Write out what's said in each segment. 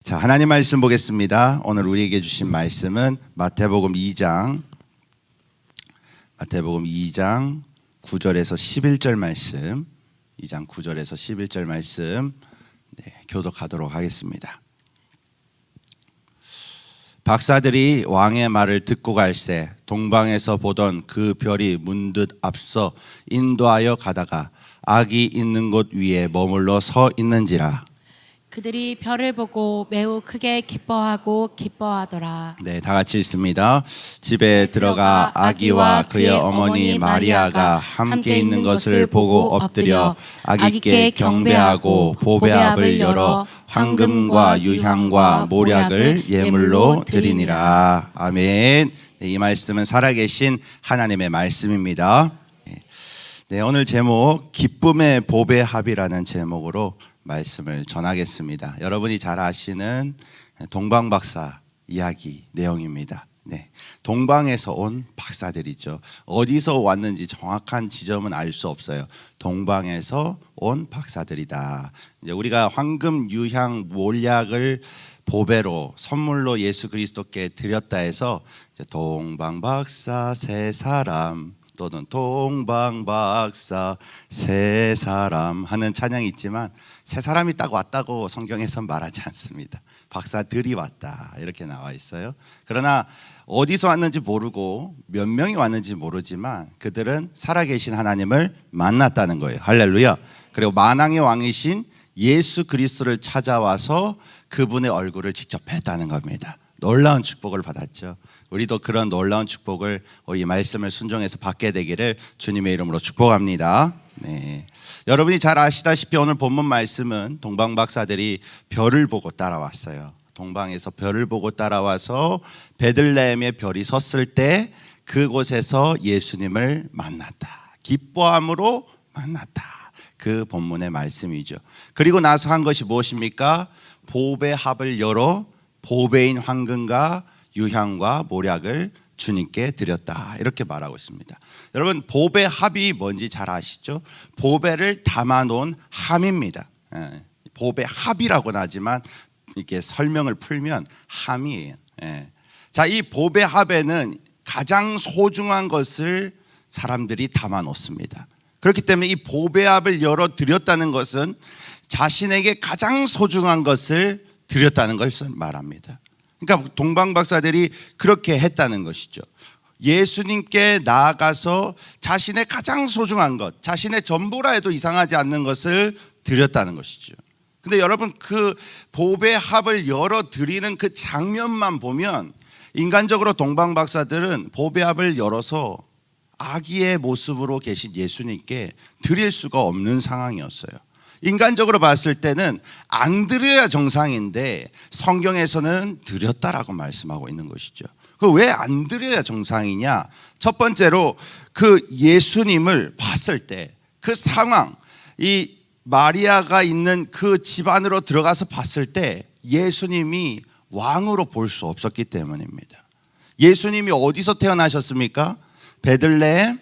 자, 하나님 말씀 보겠습니다. 오늘 우리에게 주신 말씀은 마태복음 2장 9절에서 11절 말씀, 2장 9절에서 11절 말씀 교독하도록 하겠습니다. 박사들이 왕의 말을 듣고 갈새 동방에서 보던 그 별이 문득 앞서 인도하여 가다가 악이 있는 곳 위에 머물러 서 있는지라. 그들이 별을 보고 매우 크게 기뻐하더라. 네, 다 같이 읽습니다. 집에 들어가 아기와 그의 어머니 마리아가 함께 있는 것을 보고 엎드려 아기께 경배하고 보배합을 열어 황금과 유향과 모략을 예물로 드리니라. 아멘. 네, 이 말씀은 살아계신 하나님의 말씀입니다. 네, 오늘 제목 기쁨의 보배합이라는 제목으로 말씀을 전하겠습니다. 여러분이 잘 아시는 동방박사 이야기 내용입니다. 네, 동방에서 온 박사들이죠. 어디서 왔는지 정확한 지점은 알 수 없어요. 동방에서 온 박사들이다. 이제 우리가 황금, 유향, 몰약을 보배로 선물로 예수 그리스도께 드렸다 해서 이제 동방박사 세 사람 또는 동방박사 세 사람 하는 찬양이 있지만 세 사람이 딱 왔다고 성경에선 말하지 않습니다. 박사들이 왔다 이렇게 나와 있어요. 그러나 어디서 왔는지 모르고 몇 명이 왔는지 모르지만 그들은 살아계신 하나님을 만났다는 거예요. 할렐루야. 그리고 만왕의 왕이신 예수 그리스도를 찾아와서 그분의 얼굴을 직접 뵀다는 겁니다. 놀라운 축복을 받았죠. 우리도 그런 놀라운 축복을 우리 말씀을 순종해서 받게 되기를 주님의 이름으로 축복합니다. 네. 여러분이 잘 아시다시피 오늘 본문 말씀은 동방박사들이 별을 보고 따라왔어요. 동방에서 별을 보고 따라와서 베들레헴의 별이 섰을 때 그곳에서 예수님을 만났다. 기뻐함으로 만났다. 그 본문의 말씀이죠. 그리고 나서 한 것이 무엇입니까? 보배합을 열어 보배인 황금과 유향과 모략을 주님께 드렸다 이렇게 말하고 있습니다. 여러분 보배합이 뭔지 잘 아시죠? 보배를 담아놓은 함입니다. 보배합이라고는 하지만 이렇게 설명을 풀면 함이에요. 자, 이 보배합에는 가장 소중한 것을 사람들이 담아놓습니다. 그렇기 때문에 이 보배합을 열어 드렸다는 것은 자신에게 가장 소중한 것을 드렸다는 것을 말합니다. 그러니까 동방박사들이 그렇게 했다는 것이죠. 예수님께 나아가서 자신의 가장 소중한 것, 자신의 전부라 해도 이상하지 않는 것을 드렸다는 것이죠. 근데 여러분 그 보배합을 열어 드리는 그 장면만 보면 인간적으로 동방박사들은 보배합을 열어서 아기의 모습으로 계신 예수님께 드릴 수가 없는 상황이었어요. 인간적으로 봤을 때는 안 드려야 정상인데 성경에서는 드렸다라고 말씀하고 있는 것이죠. 그 왜 안 드려야 정상이냐? 첫 번째로 그 예수님을 봤을 때 그 상황, 이 마리아가 있는 그 집 안으로 들어가서 봤을 때 예수님이 왕으로 볼 수 없었기 때문입니다. 예수님이 어디서 태어나셨습니까? 베들레헴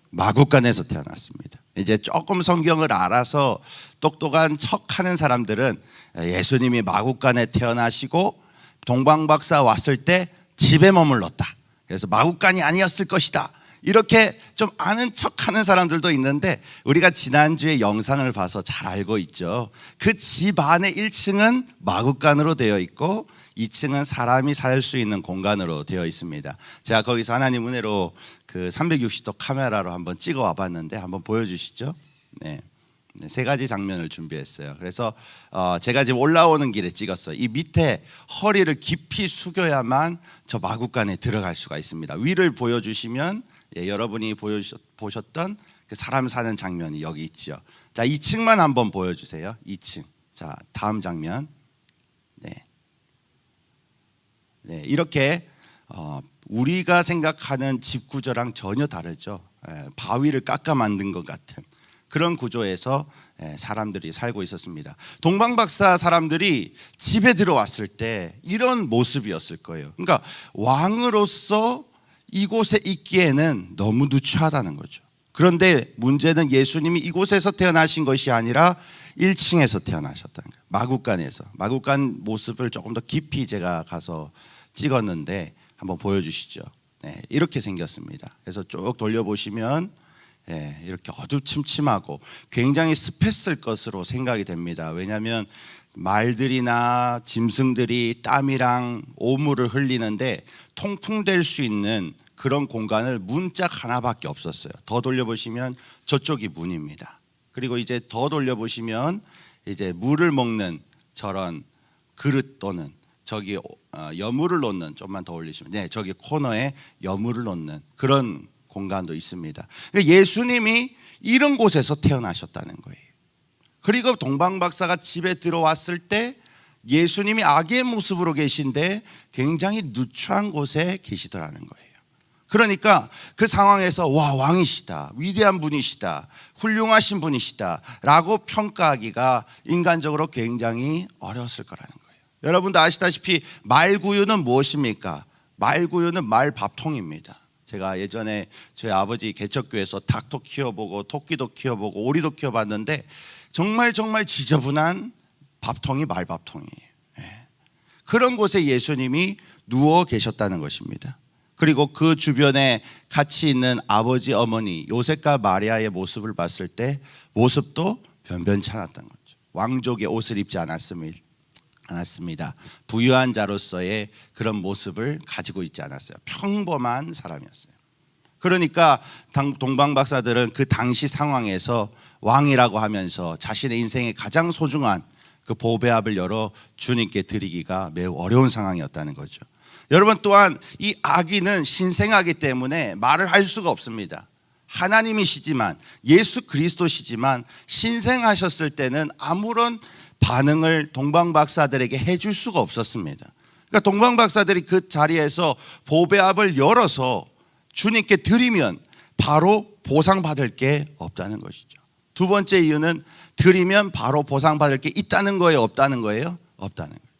마구간에서 태어났습니다. 이제 조금 성경을 알아서 똑똑한 척하는 사람들은 예수님이 마구간에 태어나시고 동방박사 왔을 때 집에 머물렀다. 그래서 마구간이 아니었을 것이다. 이렇게 좀 아는 척하는 사람들도 있는데 우리가 지난주에 영상을 봐서 잘 알고 있죠. 그 집 안에 1층은 마구간으로 되어 있고 2층은 사람이 살 수 있는 공간으로 되어 있습니다. 제가 거기서 하나님 은혜로 그 360도 카메라로 한번 찍어 와봤는데 한번 보여주시죠. 네. 세 가지 장면을 준비했어요. 그래서 제가 지금 올라오는 길에 찍었어요. 이 밑에 허리를 깊이 숙여야만 저 마구간에 들어갈 수가 있습니다. 위를 보여주시면 여러분이 보셨던 그 사람 사는 장면이 여기 있죠. 자, 2층만 한번 보여주세요. 2층. 자, 다음 장면. 네, 이렇게 우리가 생각하는 집 구조랑 전혀 다르죠. 바위를 깎아 만든 것 같은 그런 구조에서 사람들이 살고 있었습니다. 동방박사 사람들이 집에 들어왔을 때 이런 모습이었을 거예요. 그러니까 왕으로서 이곳에 있기에는 너무 누추하다는 거죠. 그런데 문제는 예수님이 이곳에서 태어나신 것이 아니라 1층에서 태어나셨다는 거예요. 마구간에서. 마구간 모습을 조금 더 깊이 제가 가서 찍었는데 한번 보여주시죠. 네, 이렇게 생겼습니다. 그래서 쭉 돌려보시면 이렇게 어두침침하고 굉장히 습했을 것으로 생각이 됩니다. 왜냐하면 말들이나 짐승들이 땀이랑 오물을 흘리는데 통풍될 수 있는 그런 공간을 문짝 하나밖에 없었어요. 더 돌려보시면 저쪽이 문입니다. 그리고 이제 더 돌려보시면 이제 물을 먹는 저런 그릇 또는 저기 여물을 놓는, 좀만 더 올리시면, 네, 저기 코너에 여물을 놓는 그런 공간도 있습니다. 그러니까 예수님이 이런 곳에서 태어나셨다는 거예요. 그리고 동방박사가 집에 들어왔을 때 예수님이 아기의 모습으로 계신데 굉장히 누추한 곳에 계시더라는 거예요. 그러니까 그 상황에서 와, 왕이시다, 위대한 분이시다, 훌륭하신 분이시다 라고 평가하기가 인간적으로 굉장히 어려웠을 거라는 거예요. 여러분도 아시다시피 말구유는 무엇입니까? 말구유는 말밥통입니다. 제가 예전에 저희 아버지 개척교회에서 닭도 키워보고 토끼도 키워보고 오리도 키워봤는데 정말 지저분한 밥통이 말밥통이에요. 그런 곳에 예수님이 누워 계셨다는 것입니다. 그리고 그 주변에 같이 있는 아버지, 어머니 요셉과 마리아의 모습을 봤을 때 모습도 변변치 않았던 거죠. 왕족의 옷을 입지 않았습니다. 부유한 자로서의 그런 모습을 가지고 있지 않았어요. 평범한 사람이었어요. 그러니까 동방박사들은 그 당시 상황에서 왕이라고 하면서 자신의 인생의 가장 소중한 그 보배합을 열어 주님께 드리기가 매우 어려운 상황이었다는 거죠. 여러분, 또한 이 아기는 신생아기 때문에 말을 할 수가 없습니다. 하나님이시지만, 예수 그리스도시지만 신생하셨을 때는 아무런 반응을 동방박사들에게 해줄 수가 없었습니다. 그러니까 동방박사들이 그 자리에서 보배합을 열어서 주님께 드리면 바로 보상받을 게 없다는 것이죠. 두 번째 이유는 드리면 바로 보상받을 게 있다는 거예요, 없다는 거예요? 없다는 거예요.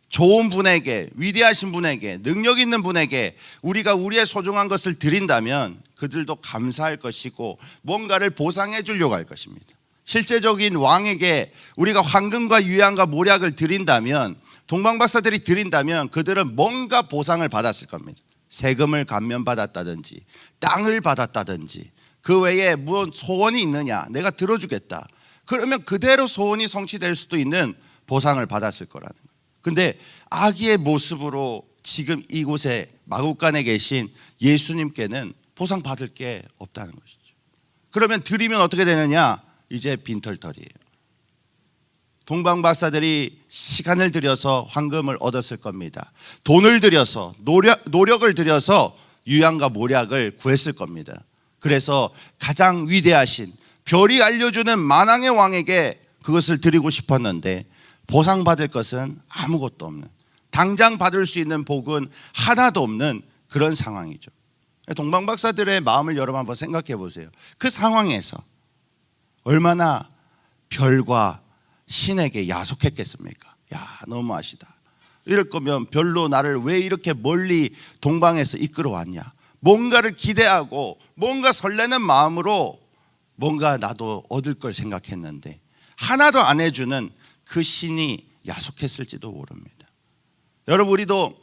좋은 분에게, 위대하신 분에게, 능력 있는 분에게 우리가 우리의 소중한 것을 드린다면 그들도 감사할 것이고 뭔가를 보상해 주려고 할 것입니다. 실제적인 왕에게 우리가 황금과 유향과 모략을 드린다면, 동방박사들이 드린다면 그들은 뭔가 보상을 받았을 겁니다. 세금을 감면받았다든지 땅을 받았다든지 그 외에 무슨 소원이 있느냐, 내가 들어주겠다, 그러면 그대로 소원이 성취될 수도 있는 보상을 받았을 거라는 거예요. 근데 아기의 모습으로 지금 이곳에 마구간에 계신 예수님께는 보상받을 게 없다는 것이죠. 그러면 드리면 어떻게 되느냐? 이제 빈털터리예요. 동방박사들이 시간을 들여서 황금을 얻었을 겁니다. 돈을 들여서, 노력을 들여서 유향과 모략을 구했을 겁니다. 그래서 가장 위대하신 별이 알려주는 만왕의 왕에게 그것을 드리고 싶었는데 보상받을 것은 아무것도 없는, 당장 받을 수 있는 복은 하나도 없는 그런 상황이죠. 동방박사들의 마음을 여러분 한번 생각해 보세요. 그 상황에서 얼마나 별과 신에게 야속했겠습니까? 야, 너무하시다. 이럴 거면 별로 나를 왜 이렇게 멀리 동방에서 이끌어 왔냐? 뭔가를 기대하고 뭔가 설레는 마음으로 뭔가 나도 얻을 걸 생각했는데 하나도 안 해주는 그 신이 야속했을지도 모릅니다. 여러분, 우리도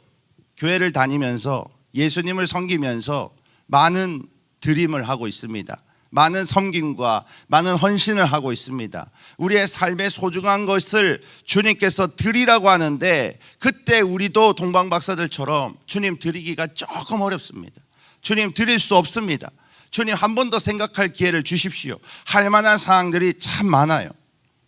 교회를 다니면서 예수님을 섬기면서 많은 드림을 하고 있습니다. 많은 섬김과 많은 헌신을 하고 있습니다. 우리의 삶의 소중한 것을 주님께서 드리라고 하는데 그때 우리도 동방박사들처럼 주님 드리기가 조금 어렵습니다. 주님 드릴 수 없습니다. 주님 한 번 더 생각할 기회를 주십시오. 할 만한 상황들이 참 많아요.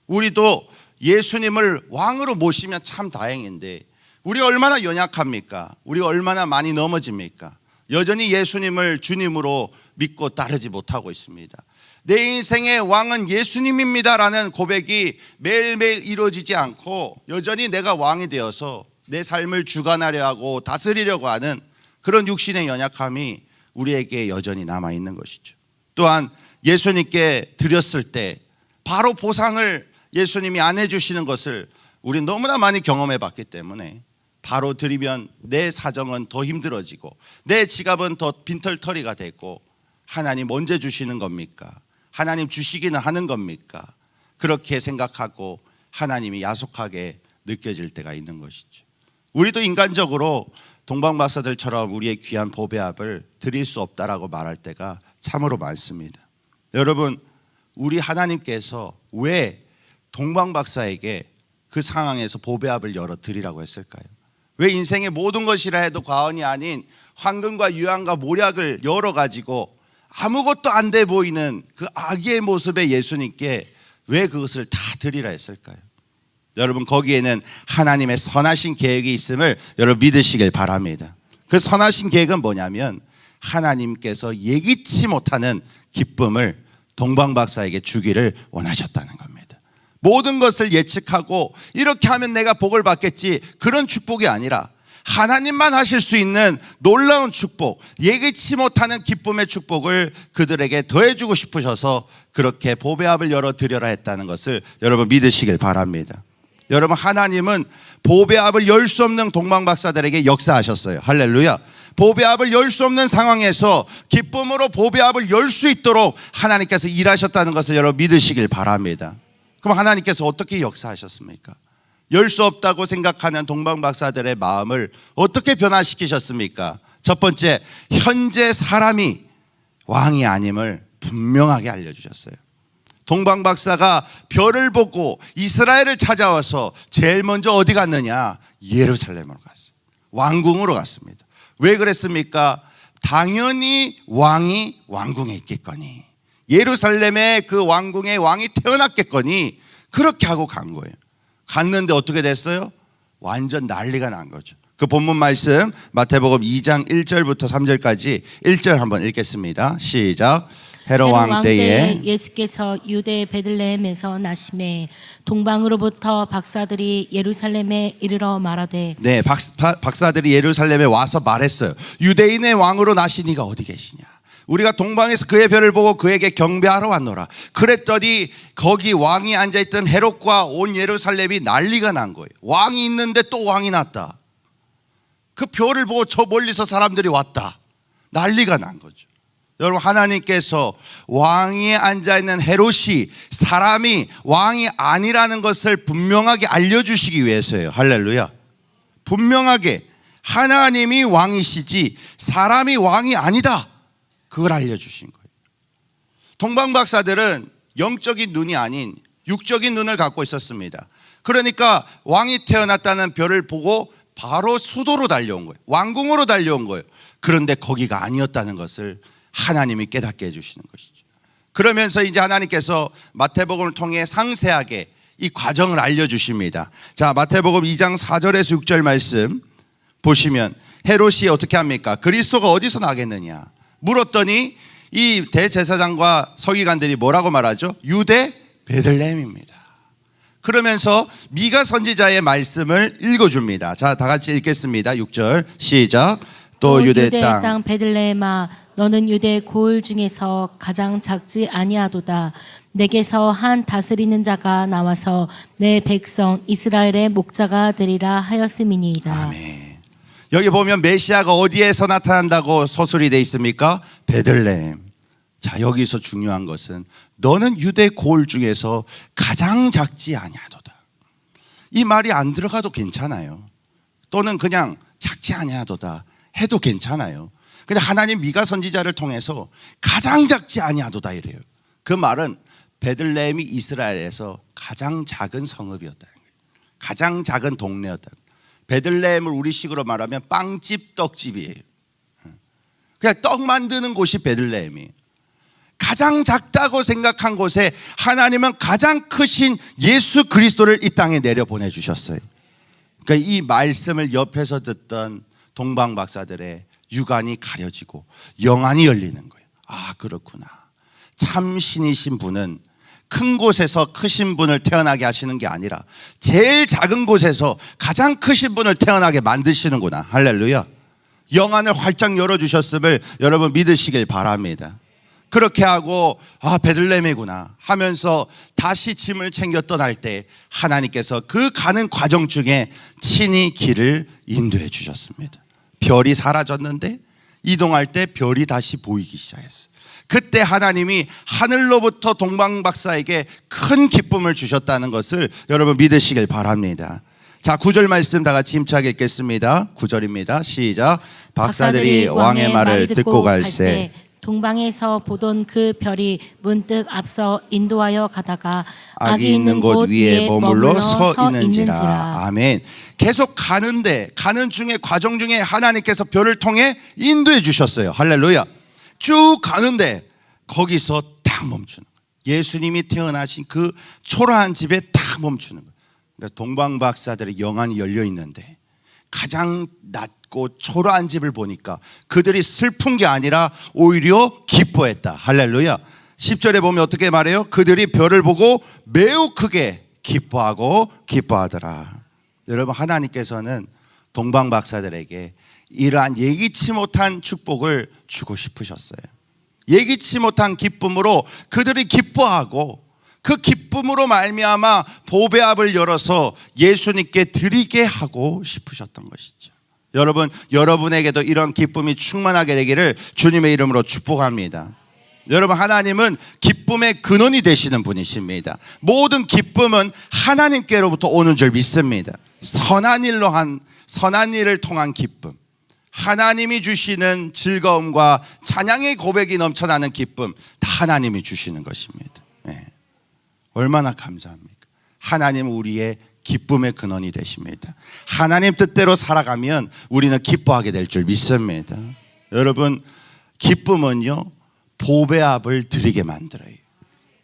우리도 예수님을 왕으로 모시면 참 다행인데 우리 얼마나 연약합니까? 우리 얼마나 많이 넘어집니까? 여전히 예수님을 주님으로 믿고 따르지 못하고 있습니다. 내 인생의 왕은 예수님입니다라는 고백이 매일매일 이루어지지 않고 여전히 내가 왕이 되어서 내 삶을 주관하려 하고 다스리려고 하는 그런 육신의 연약함이 우리에게 여전히 남아있는 것이죠. 또한 예수님께 드렸을 때 바로 보상을 예수님이 안 해주시는 것을 우리는 너무나 많이 경험해 봤기 때문에 바로 드리면 내 사정은 더 힘들어지고 내 지갑은 더 빈털터리가 되고 하나님 언제 주시는 겁니까? 하나님 주시기는 하는 겁니까? 그렇게 생각하고 하나님이 야속하게 느껴질 때가 있는 것이죠. 우리도 인간적으로 동방박사들처럼 우리의 귀한 보배압을 드릴 수 없다라고 말할 때가 참으로 많습니다. 여러분, 우리 하나님께서 왜 동방박사에게 그 상황에서 보배압을 열어 드리라고 했을까요? 왜 인생의 모든 것이라 해도 과언이 아닌 황금과 유황과 모략을 열어가지고 아무것도 안 돼 보이는 그 아기의 모습의 예수님께 왜 그것을 다 드리라 했을까요? 여러분, 거기에는 하나님의 선하신 계획이 있음을 여러분 믿으시길 바랍니다. 그 선하신 계획은 뭐냐면 하나님께서 예기치 못하는 기쁨을 동방박사에게 주기를 원하셨다는 겁니다. 모든 것을 예측하고 이렇게 하면 내가 복을 받겠지, 그런 축복이 아니라 하나님만 하실 수 있는 놀라운 축복, 예기치 못하는 기쁨의 축복을 그들에게 더해주고 싶으셔서 그렇게 보배압을 열어드려라 했다는 것을 여러분 믿으시길 바랍니다. 여러분, 하나님은 보배압을 열 수 없는 동방박사들에게 역사하셨어요. 할렐루야. 보배압을 열 수 없는 상황에서 기쁨으로 보배압을 열 수 있도록 하나님께서 일하셨다는 것을 여러분 믿으시길 바랍니다. 그럼 하나님께서 어떻게 역사하셨습니까? 열 수 없다고 생각하는 동방박사들의 마음을 어떻게 변화시키셨습니까? 첫 번째, 현재 사람이 왕이 아님을 분명하게 알려주셨어요. 동방박사가 별을 보고 이스라엘을 찾아와서 제일 먼저 어디 갔느냐? 예루살렘으로 갔어요. 왕궁으로 갔습니다. 왜 그랬습니까? 당연히 왕이 왕궁에 있겠거니, 예루살렘에 그 왕궁에 왕이 태어났겠거니 그렇게 하고 간 거예요. 갔는데 어떻게 됐어요? 완전 난리가 난 거죠. 그 본문 말씀 마태복음 2장 1절부터 3절까지 1절 한번 읽겠습니다. 시작. 헤롯 왕 때에 예수께서 유대 베들레헴에서 나심에 동방으로부터 박사들이 예루살렘에 이르러 말하되, 네, 박사들이 예루살렘에 와서 말했어요. 유대인의 왕으로 나신 이가 어디 계시냐? 우리가 동방에서 그의 별을 보고 그에게 경배하러 왔노라. 그랬더니 거기 왕이 앉아있던 헤롯과 온 예루살렘이 난리가 난 거예요. 왕이 있는데 또 왕이 났다. 그 별을 보고 저 멀리서 사람들이 왔다. 난리가 난 거죠. 여러분, 하나님께서 왕위에 앉아있는 헤롯이 사람이 왕이 아니라는 것을 분명하게 알려주시기 위해서예요. 할렐루야. 분명하게 하나님이 왕이시지 사람이 왕이 아니다, 그걸 알려주신 거예요. 동방박사들은 영적인 눈이 아닌 육적인 눈을 갖고 있었습니다. 그러니까 왕이 태어났다는 별을 보고 바로 수도로 달려온 거예요. 왕궁으로 달려온 거예요. 그런데 거기가 아니었다는 것을 하나님이 깨닫게 해주시는 것이죠. 그러면서 이제 하나님께서 마태복음을 통해 상세하게 이 과정을 알려주십니다. 자, 마태복음 2장 4절에서 6절 말씀 보시면 헤롯이 어떻게 합니까? 그리스도가 어디서 나겠느냐 물었더니 이 대제사장과 서기관들이 뭐라고 말하죠? 유대 베들레헴입니다. 그러면서 미가 선지자의 말씀을 읽어줍니다. 자, 다 같이 읽겠습니다. 6절 시작. 또 유대 땅 베들레헴아, 너는 유대 고을 중에서 가장 작지 아니하도다. 내게서 한 다스리는 자가 나와서 내 백성 이스라엘의 목자가 되리라 하였음이니이다. 아멘. 여기 보면 메시아가 어디에서 나타난다고 서술이 되어 있습니까? 베들레헴. 자, 여기서 중요한 것은 너는 유대 고을 중에서 가장 작지 아니하도다. 이 말이 안 들어가도 괜찮아요. 또는 그냥 작지 아니하도다 해도 괜찮아요. 근데 하나님 미가 선지자를 통해서 가장 작지 아니하도다 이래요. 그 말은 베들레헴이 이스라엘에서 가장 작은 성읍이었다는 거예요. 가장 작은 동네였다. 베들레헴을 우리식으로 말하면 빵집 떡집이에요. 그냥 떡 만드는 곳이 베들레헴이에요. 가장 작다고 생각한 곳에 하나님은 가장 크신 예수 그리스도를 이 땅에 내려 보내주셨어요. 그러니까 이 말씀을 옆에서 듣던 동방박사들의 육안이 가려지고 영안이 열리는 거예요. 아, 그렇구나. 참 신이신 분은 큰 곳에서 크신 분을 태어나게 하시는 게 아니라 제일 작은 곳에서 가장 크신 분을 태어나게 만드시는구나. 할렐루야. 영안을 활짝 열어주셨음을 여러분 믿으시길 바랍니다. 그렇게 하고 아, 베들레헴이구나 하면서 다시 짐을 챙겨 떠날 때 하나님께서 그 가는 과정 중에 친히 길을 인도해 주셨습니다. 별이 사라졌는데 이동할 때 별이 다시 보이기 시작했어요. 그때 하나님이 하늘로부터 동방 박사에게 큰 기쁨을 주셨다는 것을 여러분 믿으시길 바랍니다. 자, 9절 말씀 다 같이 힘차게 읽겠습니다. 9절입니다. 시작. 박사들이 왕의 말을 듣고 갈새 동방에서 보던 그 별이 문득 앞서 인도하여 가다가 악이 있는 곳 위에 머물러 서 있는지라. 아멘. 계속 가는 중에 과정 중에 하나님께서 별을 통해 인도해 주셨어요. 할렐루야. 쭉 가는데 거기서 딱 멈추는 거예요. 예수님이 태어나신 그 초라한 집에 딱 멈추는 거예요. 그러니까 동방 박사들의 영안이 열려 있는데 가장 낮고 초라한 집을 보니까 그들이 슬픈 게 아니라 오히려 기뻐했다. 할렐루야. 10절에 보면 어떻게 말해요? 그들이 별을 보고 매우 크게 기뻐하더라. 여러분, 하나님께서는 동방 박사들에게 이러한 예기치 못한 축복을 주고 싶으셨어요. 예기치 못한 기쁨으로 그들이 기뻐하고 그 기쁨으로 말미암아 보배압을 열어서 예수님께 드리게 하고 싶으셨던 것이죠. 여러분, 여러분에게도 이런 기쁨이 충만하게 되기를 주님의 이름으로 축복합니다. 여러분, 하나님은 기쁨의 근원이 되시는 분이십니다. 모든 기쁨은 하나님께로부터 오는 줄 믿습니다. 선한 일을 통한 기쁨, 하나님이 주시는 즐거움과 찬양의 고백이 넘쳐나는 기쁨, 다 하나님이 주시는 것입니다. 네. 얼마나 감사합니까? 하나님은 우리의 기쁨의 근원이 되십니다. 하나님 뜻대로 살아가면 우리는 기뻐하게 될 줄 믿습니다. 여러분, 기쁨은요, 보배압을 드리게 만들어요.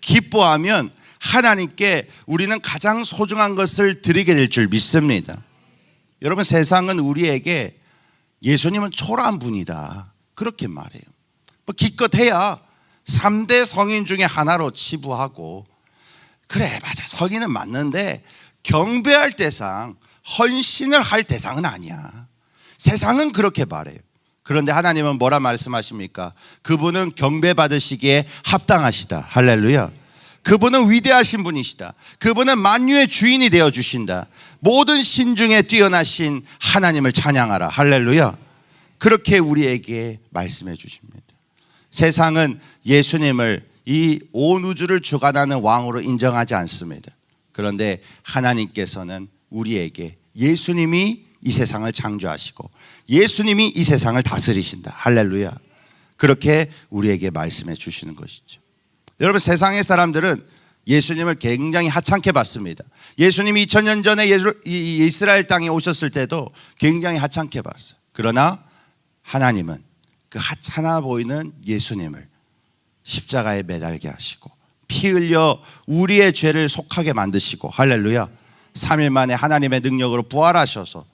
기뻐하면 하나님께 우리는 가장 소중한 것을 드리게 될 줄 믿습니다. 여러분, 세상은 우리에게 예수님은 초라한 분이다 그렇게 말해요. 기껏해야 3대 성인 중에 하나로 치부하고, 그래 맞아, 성인은 맞는데 경배할 대상, 헌신을 할 대상은 아니야. 세상은 그렇게 말해요. 그런데 하나님은 뭐라 말씀하십니까? 그분은 경배받으시기에 합당하시다. 할렐루야. 그분은 위대하신 분이시다. 그분은 만유의 주인이 되어주신다. 모든 신 중에 뛰어나신 하나님을 찬양하라. 할렐루야. 그렇게 우리에게 말씀해 주십니다. 세상은 예수님을 이 온 우주를 주관하는 왕으로 인정하지 않습니다. 그런데 하나님께서는 우리에게 예수님이 이 세상을 창조하시고 예수님이 이 세상을 다스리신다. 할렐루야. 그렇게 우리에게 말씀해 주시는 것이죠. 여러분, 세상의 사람들은 예수님을 굉장히 하찮게 봤습니다. 예수님이 2000년 전에 이스라엘 땅에 오셨을 때도 굉장히 하찮게 봤어요. 그러나 하나님은 그 하찮아 보이는 예수님을 십자가에 매달게 하시고 피 흘려 우리의 죄를 속하게 만드시고, 할렐루야, 3일 만에 하나님의 능력으로 부활하셔서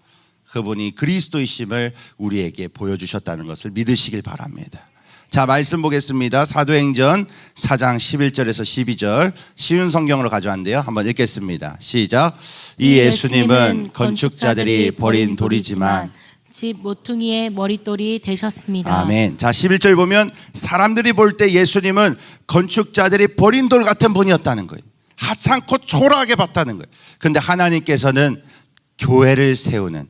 그분이 그리스도이심을 우리에게 보여주셨다는 것을 믿으시길 바랍니다. 자, 말씀 보겠습니다. 사도행전 4장 11절에서 12절 쉬운 성경으로 가져왔는데요. 한번 읽겠습니다. 시작. 이 예수님은 건축자들이 버린 돌이지만 집 모퉁이의 머릿돌이 되셨습니다. 아멘. 자, 11절 보면 사람들이 볼 때 예수님은 건축자들이 버린 돌 같은 분이었다는 거예요. 하찮고 초라하게 봤다는 거예요. 그런데 하나님께서는 교회를 세우는,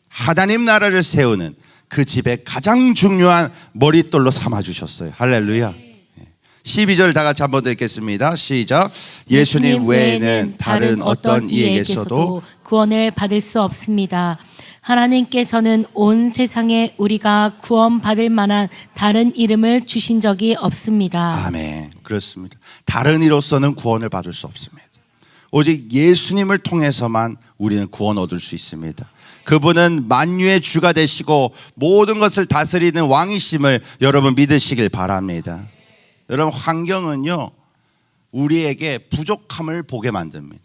하나님 나라를 세우는 그 집의 가장 중요한 머릿돌로 삼아주셨어요. 할렐루야. 12절 다 같이 한번 더 읽겠습니다. 시작. 예수님 외에는 다른 어떤 이에게서도 구원을 받을 수 없습니다. 하나님께서는 온 세상에 우리가 구원받을 만한 다른 이름을 주신 적이 없습니다. 아멘. 그렇습니다. 다른 이로서는 구원을 받을 수 없습니다. 오직 예수님을 통해서만 우리는 구원 얻을 수 있습니다. 그분은 만유의 주가 되시고 모든 것을 다스리는 왕이심을 여러분 믿으시길 바랍니다. 여러분, 환경은요, 우리에게 부족함을 보게 만듭니다.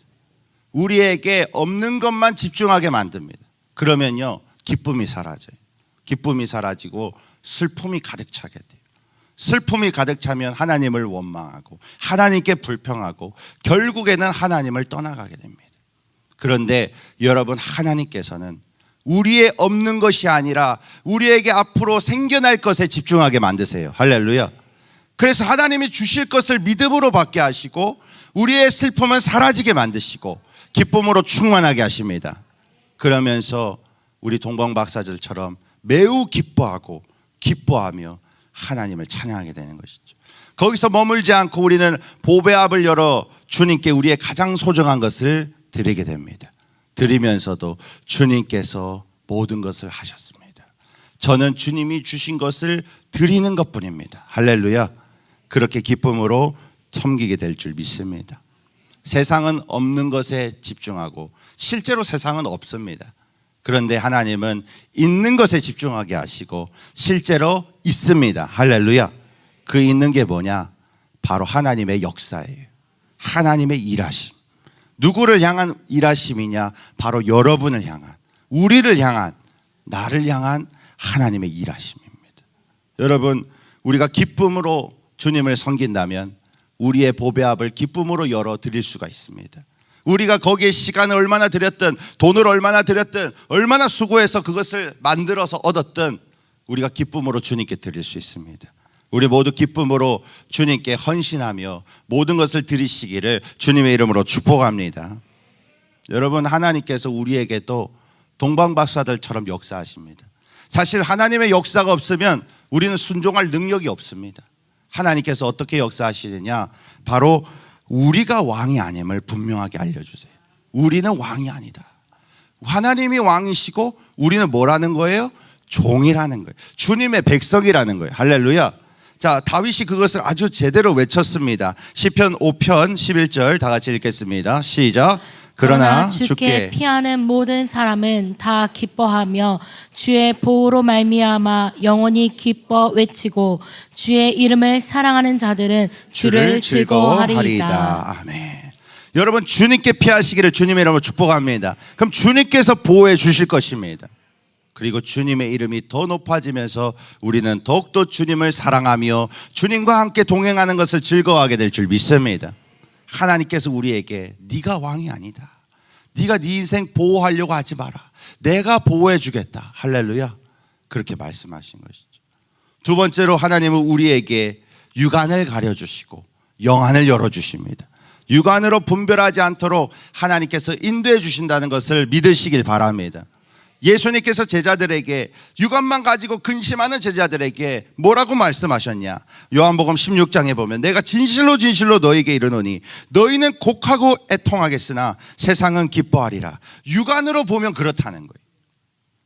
우리에게 없는 것만 집중하게 만듭니다. 그러면요, 기쁨이 사라져요. 기쁨이 사라지고 슬픔이 가득 차게 돼요. 슬픔이 가득 차면 하나님을 원망하고 하나님께 불평하고 결국에는 하나님을 떠나가게 됩니다. 그런데 여러분, 하나님께서는 우리의 없는 것이 아니라 우리에게 앞으로 생겨날 것에 집중하게 만드세요. 할렐루야. 그래서 하나님이 주실 것을 믿음으로 받게 하시고 우리의 슬픔은 사라지게 만드시고 기쁨으로 충만하게 하십니다. 그러면서 우리 동방 박사들처럼 매우 기뻐하고 기뻐하며 하나님을 찬양하게 되는 것이죠. 거기서 머물지 않고 우리는 보배압을 열어 주님께 우리의 가장 소중한 것을 드리게 됩니다. 드리면서도 주님께서 모든 것을 하셨습니다. 저는 주님이 주신 것을 드리는 것뿐입니다. 할렐루야. 그렇게 기쁨으로 섬기게 될 줄 믿습니다. 세상은 없는 것에 집중하고 실제로 세상은 없습니다. 그런데 하나님은 있는 것에 집중하게 하시고 실제로 있습니다. 할렐루야. 그 있는 게 뭐냐? 바로 하나님의 역사예요. 하나님의 일하심. 누구를 향한 일하심이냐? 바로 여러분을 향한, 우리를 향한, 나를 향한 하나님의 일하심입니다. 여러분, 우리가 기쁨으로 주님을 섬긴다면 우리의 보배압을 기쁨으로 열어 드릴 수가 있습니다. 우리가 거기에 시간을 얼마나 들였든, 돈을 얼마나 들였든, 얼마나 수고해서 그것을 만들어서 얻었든 우리가 기쁨으로 주님께 드릴 수 있습니다. 우리 모두 기쁨으로 주님께 헌신하며 모든 것을 드리시기를 주님의 이름으로 축복합니다. 여러분, 하나님께서 우리에게도 동방박사들처럼 역사하십니다. 사실 하나님의 역사가 없으면 우리는 순종할 능력이 없습니다. 하나님께서 어떻게 역사하시느냐? 바로 우리가 왕이 아님을 분명하게 알려주세요. 우리는 왕이 아니다. 하나님이 왕이시고 우리는 뭐라는 거예요? 종이라는 거예요. 주님의 백성이라는 거예요. 할렐루야. 자, 다윗이 그것을 아주 제대로 외쳤습니다. 시편 5편 11절 다 같이 읽겠습니다. 시작. 그러나 주께 피하는 모든 사람은 다 기뻐하며 주의 보호로 말미암아 영원히 기뻐 외치고 주의 이름을 사랑하는 자들은 주를 즐거워하리이다. 아멘. 여러분, 주님께 피하시기를 주님의 이름으로 축복합니다. 그럼 주님께서 보호해 주실 것입니다. 그리고 주님의 이름이 더 높아지면서 우리는 더욱더 주님을 사랑하며 주님과 함께 동행하는 것을 즐거워하게 될 줄 믿습니다. 하나님께서 우리에게 네가 왕이 아니다. 네가 네 인생 보호하려고 하지 마라. 내가 보호해 주겠다. 할렐루야. 그렇게 말씀하신 것이죠. 두 번째로 하나님은 우리에게 육안을 가려주시고 영안을 열어주십니다. 육안으로 분별하지 않도록 하나님께서 인도해 주신다는 것을 믿으시길 바랍니다. 예수님께서 제자들에게, 육안만 가지고 근심하는 제자들에게 뭐라고 말씀하셨냐? 요한복음 16장에 보면 내가 진실로 진실로 너희에게 이르노니 너희는 곡하고 애통하겠으나 세상은 기뻐하리라. 육안으로 보면 그렇다는 거예요.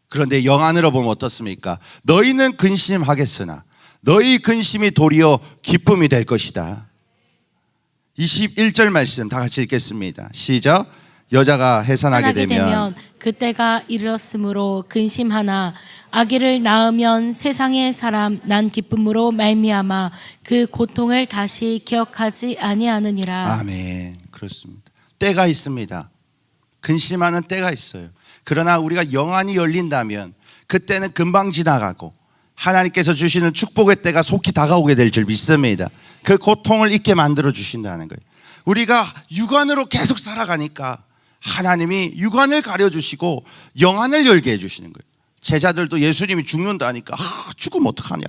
그런데 영안으로 보면 어떻습니까? 너희는 근심하겠으나 너희 근심이 도리어 기쁨이 될 것이다. 21절 말씀 다 같이 읽겠습니다. 시작. 여자가 해산하게 되면 그때가 이르렀으므로 근심하나 아기를 낳으면 세상의 사람 난 기쁨으로 말미암아 그 고통을 다시 기억하지 아니하느니라. 아멘. 그렇습니다. 때가 있습니다. 근심하는 때가 있어요. 그러나 우리가 영안이 열린다면 그때는 금방 지나가고 하나님께서 주시는 축복의 때가 속히 다가오게 될 줄 믿습니다. 그 고통을 잊게 만들어 주신다는 거예요. 우리가 육안으로 계속 살아가니까 하나님이 육안을 가려주시고 영안을 열게 해주시는 거예요. 제자들도 예수님이 죽는다니까 죽으면 어떡하냐.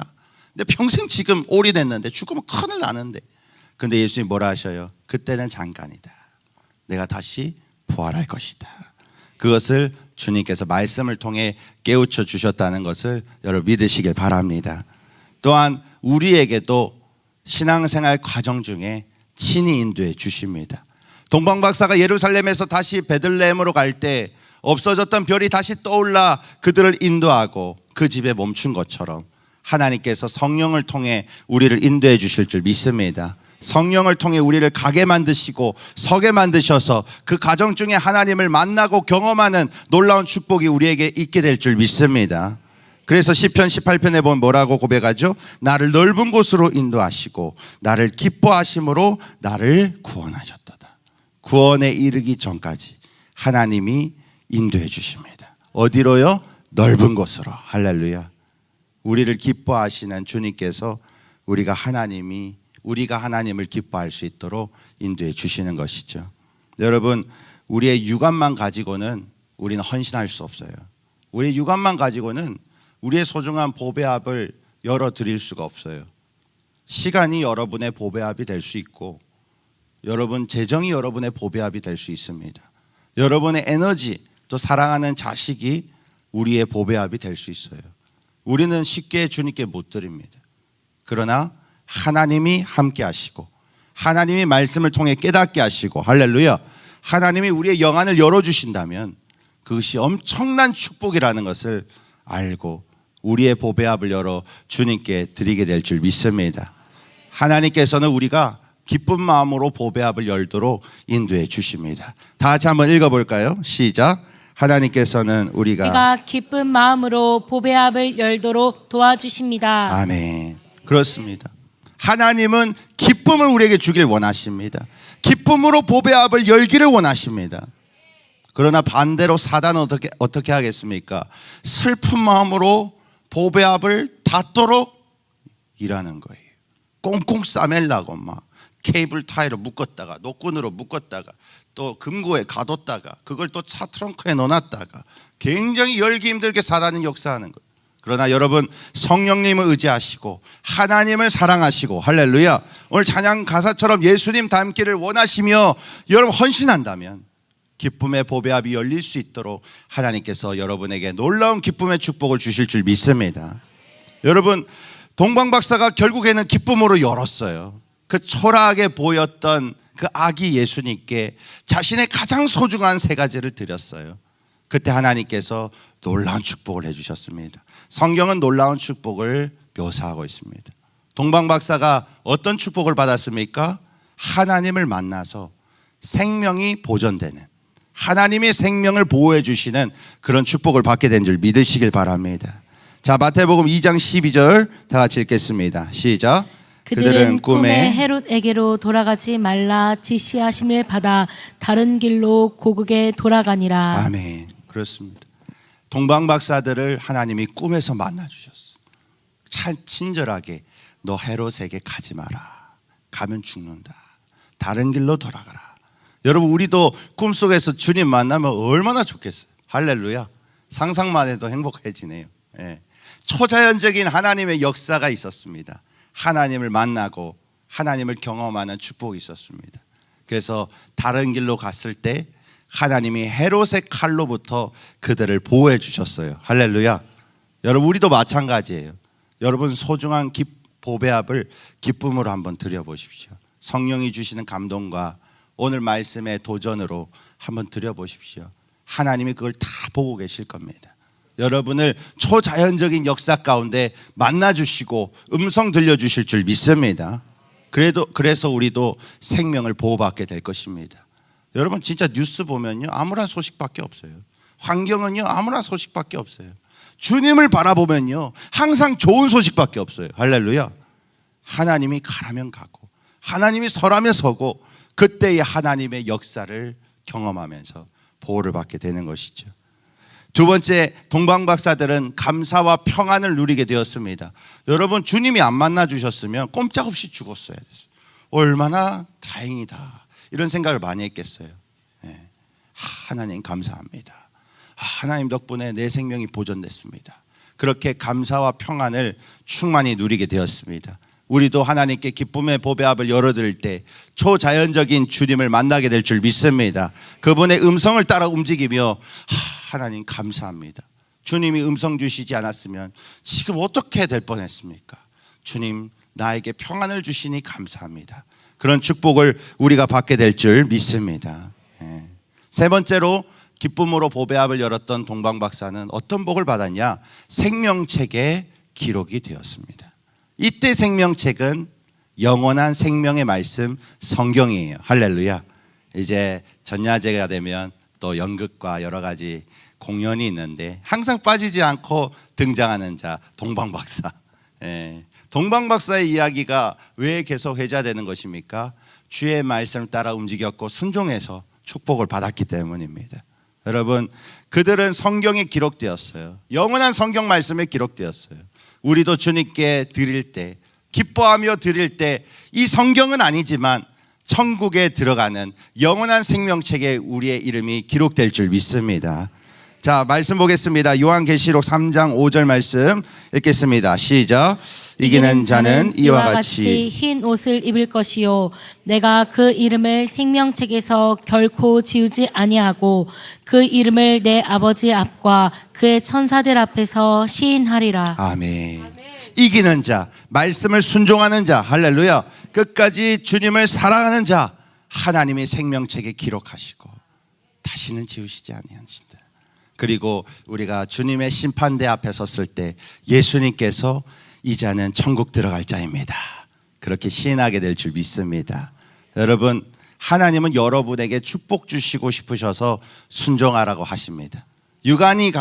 근데 평생 지금 올인했는데 죽으면 큰일 나는데. 근데 예수님이 뭐라 하셔요? 그때는 잠깐이다. 내가 다시 부활할 것이다. 그것을 주님께서 말씀을 통해 깨우쳐 주셨다는 것을 여러분 믿으시길 바랍니다. 또한 우리에게도 신앙생활 과정 중에 친히 인도해 주십니다. 동방박사가 예루살렘에서 다시 베들레헴으로 갈 때 없어졌던 별이 다시 떠올라 그들을 인도하고 그 집에 멈춘 것처럼 하나님께서 성령을 통해 우리를 인도해 주실 줄 믿습니다. 성령을 통해 우리를 가게 만드시고 서게 만드셔서 그 가정 중에 하나님을 만나고 경험하는 놀라운 축복이 우리에게 있게 될 줄 믿습니다. 그래서 시편 18편에 보면 뭐라고 고백하죠? 나를 넓은 곳으로 인도하시고 나를 기뻐하심으로 나를 구원하셨다. 구원에 이르기 전까지 하나님이 인도해 주십니다. 어디로요? 넓은 곳으로. 할렐루야. 우리를 기뻐하시는 주님께서 우리가 하나님을 기뻐할 수 있도록 인도해 주시는 것이죠. 여러분, 우리의 육안만 가지고는 우리는 헌신할 수 없어요. 우리의 육안만 가지고는 우리의 소중한 보배압을 열어드릴 수가 없어요. 시간이 여러분의 보배압이 될 수 있고 여러분 재정이 여러분의 보배압이 될 수 있습니다. 여러분의 에너지, 또 사랑하는 자식이 우리의 보배압이 될 수 있어요. 우리는 쉽게 주님께 못 드립니다. 그러나 하나님이 함께 하시고 하나님이 말씀을 통해 깨닫게 하시고 할렐루야, 하나님이 우리의 영안을 열어주신다면 그것이 엄청난 축복이라는 것을 알고 우리의 보배합을 열어 주님께 드리게 될 줄 믿습니다. 하나님께서는 우리가 기쁜 마음으로 보배합을 열도록 인도해 주십니다. 다 같이 한번 읽어볼까요? 시작. 하나님께서는 우리가 기쁜 마음으로 보배합을 열도록 도와주십니다. 아멘. 그렇습니다. 하나님은 기쁨을 우리에게 주길 원하십니다. 기쁨으로 보배합을 열기를 원하십니다. 그러나 반대로 사단은 어떻게 하겠습니까? 슬픈 마음으로 보배합을 닫도록 일하는 거예요. 꽁꽁 싸매려고 막 케이블 타이로 묶었다가 노끈으로 묶었다가 또 금고에 가뒀다가 그걸 또 차 트렁크에 넣어놨다가 굉장히 열기 힘들게 사단은 역사하는 거예요. 그러나 여러분, 성령님을 의지하시고 하나님을 사랑하시고 할렐루야, 오늘 찬양 가사처럼 예수님 닮기를 원하시며 여러분 헌신한다면 기쁨의 보배합이 열릴 수 있도록 하나님께서 여러분에게 놀라운 기쁨의 축복을 주실 줄 믿습니다. 여러분, 동방박사가 결국에는 기쁨으로 열었어요. 그 초라하게 보였던 그 아기 예수님께 자신의 가장 소중한 세 가지를 드렸어요. 그때 하나님께서 놀라운 축복을 해주셨습니다. 성경은 놀라운 축복을 묘사하고 있습니다. 동방박사가 어떤 축복을 받았습니까? 하나님을 만나서 생명이 보존되는, 하나님의 생명을 보호해 주시는 그런 축복을 받게 된 줄 믿으시길 바랍니다. 자, 마태복음 2장 12절 다 같이 읽겠습니다. 시작. 그들은 꿈에 헤롯에게로 돌아가지 말라 지시하심을 받아 다른 길로 고국에 돌아가니라. 아멘. 그렇습니다. 동방박사들을 하나님이 꿈에서 만나 주셨어. 참 친절하게 너 헤롯에게 가지 마라. 가면 죽는다. 다른 길로 돌아가라. 여러분, 우리도 꿈속에서 주님 만나면 얼마나 좋겠어요. 할렐루야. 상상만 해도 행복해지네요. 예. 초자연적인 하나님의 역사가 있었습니다. 하나님을 만나고 하나님을 경험하는 축복이 있었습니다. 그래서 다른 길로 갔을 때 하나님이 헤롯의 칼로부터 그들을 보호해 주셨어요. 할렐루야. 여러분, 우리도 마찬가지예요. 여러분, 소중한 보배합을 기쁨으로 한번 드려보십시오. 성령이 주시는 감동과 오늘 말씀의 도전으로 한번 드려보십시오. 하나님이 그걸 다 보고 계실 겁니다. 여러분을 초자연적인 역사 가운데 만나주시고 음성 들려주실 줄 믿습니다. 그래서 우리도 생명을 보호받게 될 것입니다. 여러분, 진짜 뉴스 보면요, 아무런 소식밖에 없어요. 환경은요, 아무런 소식밖에 없어요. 주님을 바라보면요, 항상 좋은 소식밖에 없어요. 할렐루야. 하나님이 가라면 가고 하나님이 서라면 서고 그때의 하나님의 역사를 경험하면서 보호를 받게 되는 것이죠. 두 번째, 동방박사들은 감사와 평안을 누리게 되었습니다. 여러분, 주님이 안 만나 주셨으면 꼼짝없이 죽었어야 됐어요. 얼마나 다행이다, 이런 생각을 많이 했겠어요. 네. 하나님 감사합니다. 하나님 덕분에 내 생명이 보존됐습니다. 그렇게 감사와 평안을 충만히 누리게 되었습니다. 우리도 하나님께 기쁨의 보배합을 열어드릴 때 초자연적인 주님을 만나게 될 줄 믿습니다. 그분의 음성을 따라 움직이며 하나님 감사합니다. 주님이 음성 주시지 않았으면 지금 어떻게 될 뻔했습니까? 주님, 나에게 평안을 주시니 감사합니다. 그런 축복을 우리가 받게 될 줄 믿습니다. 세 번째로 기쁨으로 보배합을 열었던 동방박사는 어떤 복을 받았냐? 생명책에 기록이 되었습니다. 이때 생명책은 영원한 생명의 말씀 성경이에요. 할렐루야. 이제 전야제가 되면 또 연극과 여러 가지 공연이 있는데 항상 빠지지 않고 등장하는 자, 동방박사. 동방박사의 이야기가 왜 계속 회자되는 것입니까? 주의 말씀을 따라 움직였고 순종해서 축복을 받았기 때문입니다. 여러분, 그들은 성경에 기록되었어요. 영원한 성경 말씀에 기록되었어요. 우리도 주님께 드릴 때, 기뻐하며 드릴 때 이 성경은 아니지만 천국에 들어가는 영원한 생명책에 우리의 이름이 기록될 줄 믿습니다. 자, 말씀 보겠습니다. 요한계시록 3장 5절 말씀 읽겠습니다. 시작. 이기는 자는 이와 같이 흰 옷을 입을 것이요 내가 그 이름을 생명책에서 결코 지우지 아니하고 그 이름을 내 아버지 앞과 그의 천사들 앞에서 시인하리라. 아멘. 이기는 자, 말씀을 순종하는 자, 할렐루야. 끝까지 주님을 사랑하는 자, 하나님이 생명책에 기록하시고 다시는 지우시지 아니하신다. 그리고 우리가 주님의 심판대 앞에 섰을 때 예수님께서 이 자는 천국 들어갈 자입니다. 그렇게 시인하게 될 줄 믿습니다. 여러분, 하나님은 여러분에게 축복 주시고 싶으셔서 순종하라고 하십니다. 육안을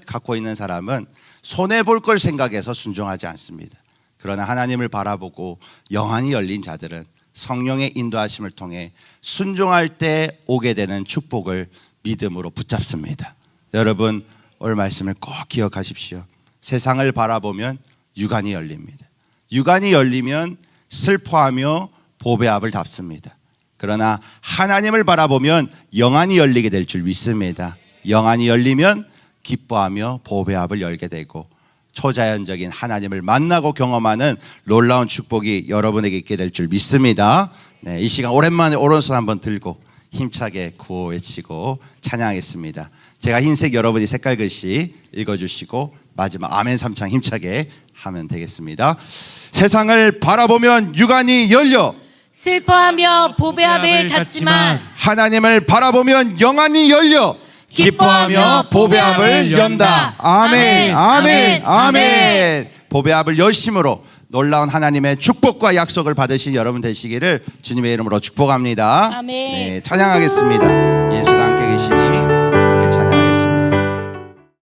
갖고 있는 사람은 손해볼 걸 생각해서 순종하지 않습니다. 그러나 하나님을 바라보고 영안이 열린 자들은 성령의 인도하심을 통해 순종할 때 오게 되는 축복을 믿음으로 붙잡습니다. 여러분, 오늘 말씀을 꼭 기억하십시오. 세상을 바라보면 육안이 열립니다. 육안이 열리면 슬퍼하며 보배 앞을 답습니다. 그러나 하나님을 바라보면 영안이 열리게 될 줄 믿습니다. 영안이 열리면 기뻐하며 보배 앞을 열게 되고 초자연적인 하나님을 만나고 경험하는 놀라운 축복이 여러분에게 있게 될 줄 믿습니다. 네, 이 시간 오랜만에 오른손 한번 들고 힘차게 구호 외치고 찬양하겠습니다. 제가 흰색, 여러분이 색깔 글씨 읽어주시고 마지막 아멘 3창 힘차게 하면 되겠습니다. 세상을 바라보면 육안이 열려 슬퍼하며 보배 앞을 닫지만 하나님을 바라보면 영안이 열려 기뻐하며 보배 앞을 연다. 아멘, 아멘, 아멘. 보배 앞을 열심으로 놀라운 하나님의 축복과 약속을 받으신 여러분 되시기를 주님의 이름으로 축복합니다. 아멘. 네, 찬양하겠습니다.